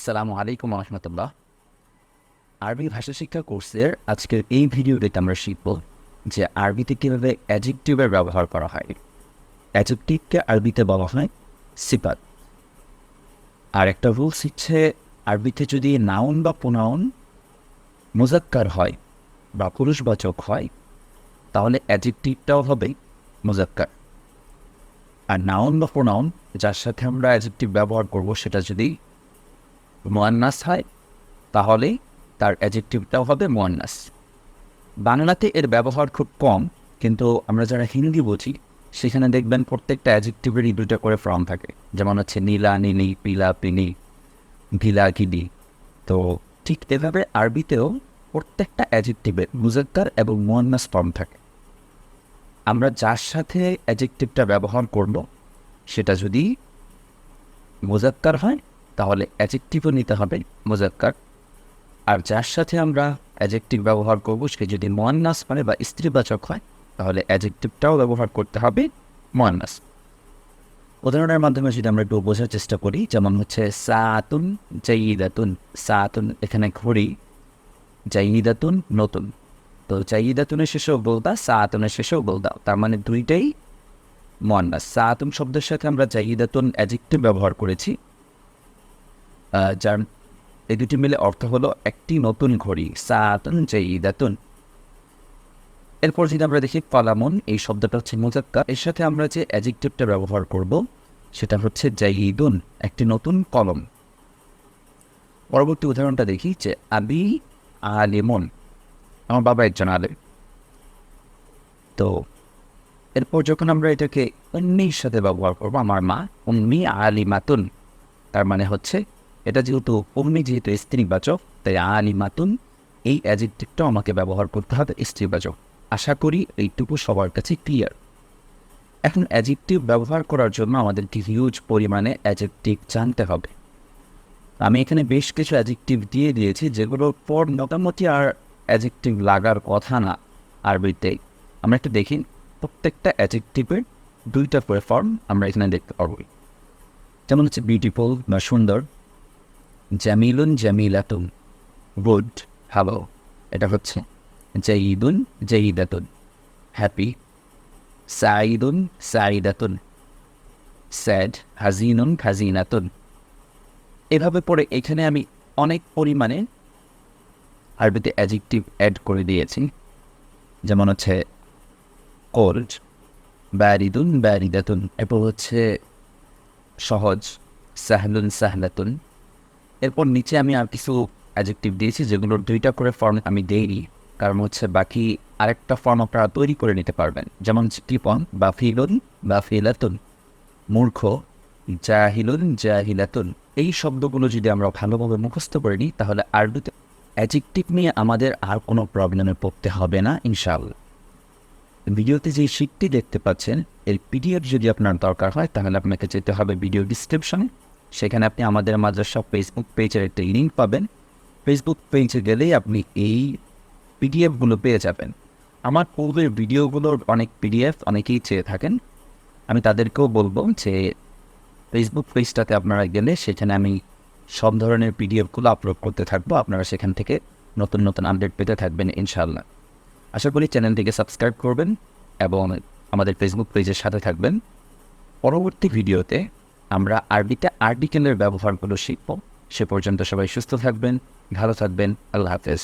আসসালামু আলাইকুম রহমতুল্লাহ। আরবি ভাষা শিক্ষা কোর্সের আজকের এই ভিডিওটিতে আমরা শিখব যে আরবিতে কীভাবে অ্যাডজেক্টিভের ব্যবহার করা হয়। অ্যাডজেক্টিভকে আরবিতে বলা হয় সিফাত। আর একটা রুলস হচ্ছে, আরবিতে যদি নাউন বা প্রোনাউন মুজাক্কার হয় বা পুরুষবাচক হয়, তাহলে অ্যাডজেক্টিভটাও হবে মুজাক্কার। আর নাউন বা প্রোনাউন যার সাথে আমরা অ্যাডজেক্টিভ ব্যবহার করব, সেটা যদি মুয়ান্নাস হয়, তাহলে তার অ্যাডজেক্টিভটাও হবে মুয়ান্নাস। বাংলাতে এর ব্যবহার খুব কম, কিন্তু আমরা যারা হিন্দি বুঝি সেখানে দেখবেন প্রত্যেকটা অ্যাডজেক্টিভেরই দুটো করে ফর্ম থাকে। যেমন হচ্ছে নীলা নীলি, পিলা পিনি, ভিলা গিলি। তো ঠিক এভাবে আরবিতেও প্রত্যেকটা অ্যাডজেক্টিভের মুজাক্কার এবং মুয়ান্নাস ফর্ম থাকে। আমরা যার সাথে অ্যাডজেক্টিভটা ব্যবহার করব, সেটা যদি মুজাক্কার হয় তাহলে অ্যাডজেক্টিভও নিতে হবে মুজাক্কার। আর যার সাথে আমরা অ্যাডজেক্টিভ ব্যবহার করব, সে যদি মুয়ান্নাস মানে বা স্ত্রীবাচক হয়, তাহলে অ্যাডজেক্টিভটাও ব্যবহার করতে হবে মুয়ান্নাস। উদাহরণের মাধ্যমে যদি আমরা একটু বোঝার চেষ্টা করি, যেমন হচ্ছে সাআতুন জাইয়িদাতুন। সাআতুন এখানে ঘড়ি, জাইয়িদাতুন নতুন। তো জাইয়িদাতুনের শেষেও বলদা, সাআতুনের শেষেও বলদা, তার মানে দুইটাই মুয়ান্নাস। সাআতুন শব্দের সাথে আমরা জাইয়িদাতুন অ্যাডজেক্টিভ ব্যবহার করেছি, যার এই দুটি মিলে অর্থ হলো একটি নতুন ঘড়ি, সাআতুন জাইয়িদাতুন। এরপর যদি আমরা দেখি কলামুন, এই শব্দটা হচ্ছে মুজাক্কার। এর সাথে আমরা যে অ্যাডজেক্টিভটা ব্যবহার করব সেটা হচ্ছে জাইয়িদুন, একটি নতুন কলম। পরবর্তী উদাহরণটা দেখি যে আবি আলিমুন, আমার বাবা একজন আলেম। তো এরপর যখন আমরা এটাকে উম্মির সাথে ব্যবহার করবো, আমার মা উম্মি আলিমাতুন, তার মানে হচ্ছে এটা যেহেতু উম্মি যেহেতু স্ত্রীবাচক, তাই আলিমাতুন এই অ্যাডজেক্টিভটাও আমাকে ব্যবহার করতে হবে স্ত্রীবাচক। আশা করি এইটুকু সবার কাছে ক্লিয়ার। এখন অ্যাডজেক্টিভ ব্যবহার করার জন্য আমাদেরকে হিউজ পরিমাণে অ্যাডজেক্টিভ জানতে হবে। আমি এখানে বেশ কিছু অ্যাডজেক্টিভ দিয়ে দিয়েছি, যেগুলোর পর মোটামুটি আর অ্যাডজেক্টিভ লাগার কথা না আরবিতে। আমরা একটু দেখি, প্রত্যেকটা অ্যাডজেক্টিভের দুইটা করে ফর্ম আমরা এখানে দেখতে পারব। যেমন হচ্ছে বিউটিফুল বা সুন্দর, জামিলুন জামিলাতুন, গুড ভালো, এটা হচ্ছে জাইয়িদুন জাইয়িদাতুন, হ্যাপি, সাঈদুন সাঈদাতুন, স্যাড হাজিনুন হাজিনাতুন। এভাবে পরে এখানে আমি অনেক পরিমাণে আরবিতে অ্যাডজেক্টিভ অ্যাড করে দিয়েছি। যেমন হচ্ছে কোল্ড, ব্যারিদুন ব্যারিদাতুন। এরপর হচ্ছে সহজ, সাহলুন সাহলাতুন। এরপর নিচে আমি আর কিছু অ্যাডজেক্টিভ দিয়েছি, যেগুলোর দুইটা করে ফর্ম আমি দেইনি, কারণ হচ্ছে বাকি আরেকটা ফর্ম আপনারা তৈরি করে নিতে পারবেন। যেমন হচ্ছে কৃপণ বা ফিলুন বা ফিলাতুন, মূর্খ, জাহিলুন জাহিলাতুন। এই শব্দগুলো যদি আমরা ভালোভাবে মুখস্থ করে নিই, তাহলে আরবিতে অ্যাডজেক্টিভ নিয়ে আমাদের আর কোনো প্রবলেমে পড়তে হবে না ইনশাআল্লাহ। ভিডিওতে যে শিটটি দেখতে পাচ্ছেন, এর পিডিএফ যদি আপনার দরকার হয়, তাহলে আপনাকে যেতে হবে ভিডিও ডিসক্রিপশনে। সেখানে আপনি আমাদের মাদ্রাসা ফেসবুক পেজের একটা লিঙ্ক পাবেন। ফেসবুক পেজে গেলেই আপনি এই পিডিএফগুলো পেয়ে যাবেন। আমার পূর্বের ভিডিওগুলোর অনেক পিডিএফ অনেকেই চেয়ে থাকেন। আমি তাদেরকেও বলবো যে ফেসবুক পেজটাতে আপনারা গেলে সেখানে আমি সব ধরনের পিডিএফগুলো আপলোড করতে থাকবো। আপনারা সেখান থেকে নতুন নতুন আপডেট পেতে থাকবেন ইনশাআল্লাহ। আশা করি চ্যানেলটিকে সাবস্ক্রাইব করবেন এবং আমাদের ফেসবুক পেজের সাথে থাকবেন। পরবর্তী ভিডিওতে আমরা আরবিতে আর্টিকেলের ব্যবহারগুলো শিখব। সে পর্যন্ত সবাই সুস্থ থাকবেন, ভালো থাকবেন। আল্লাহ হাফেজ।